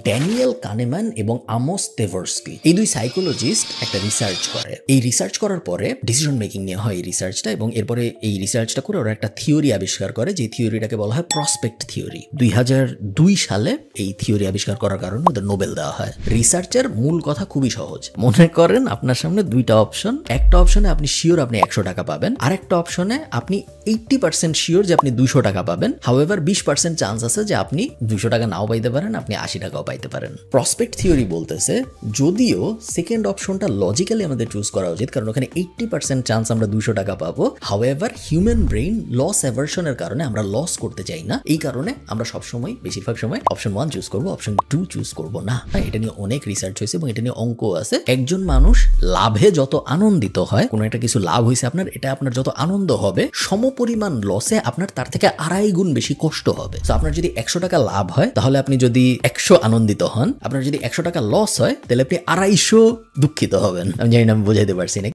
Daniel কানেমান এবং Amos তেভারস্কি এই দুই সাইকোলজিস্ট একটা রিসার্চ করে। এই রিসার্চ করার পরে ডিসিশন মেকিং নেওয়া হয় এই রিসার্চটা, এবং এরপরে এই রিসার্চটা করে ওরা একটা থিওরি আবিষ্কার করে, যে থিওরিটাকে বলা হয় প্রসপেক্ট থিওরি। 2002 সালে এই থিওরি আবিষ্কার করার কারণে ওদের নোবেল দেওয়া হয়। রিসার্চের মূল কথা খুবই সহজ। মনে করেন আপনার সামনে দুইটা অপশন, একটা অপশনে আপনি শিওর আপনি 100 টাকা পাবেন, আর একটা অপশনে আপনি 80% শিওর যে আপনি 200 টাকা পাবেন। হাউএভার 20% চান্স আছে যে আপনি 200 টাকা নাও পাইতে পারেন, আপনি 80 টাকাও পাইতে পারেন। প্রসপেক্ট থিওরি বলতেছে যদিও সেকেন্ড অপশনটা লজিক্যালি আমাদের চুজ করা উচিত, কারণ ওখানে 80% চান্স আমরা 200 টাকা পাবো। হাউএভার হিউম্যান ব্রেইন লস অ্যাভারশনের কারণে আমরা লস করতে চাই না, এই কারণে আমরা সবসময় বেশিরভাগ সময় অপশন 1 চুজ করবো, অপশন 2 চুজ করবো না। এটা নিয়ে অনেক রিসার্চ হয়েছে এবং এটা নিয়ে অঙ্ক আছে। একজন মানুষ লাভে যত আনন্দিত হয়, কোনো একটা কিছু লাভ হয়েছে আপনার, এটা আপনার যত আনন্দ হবে, সমপরিমাণ লসে আপনার তার থেকে 2.5 গুণ বেশি কষ্ট হবে। তো আপনার যদি 100 টাকা লাভ হয়, তাহলে আপনি যদি 100 আনন্দিত হন। আপনার যদি 100 টাকা লস হয়, তাহলে আপনি 250 দুঃখিত হবেন। আমি জানি না আমি বোঝাইতে পারছি না।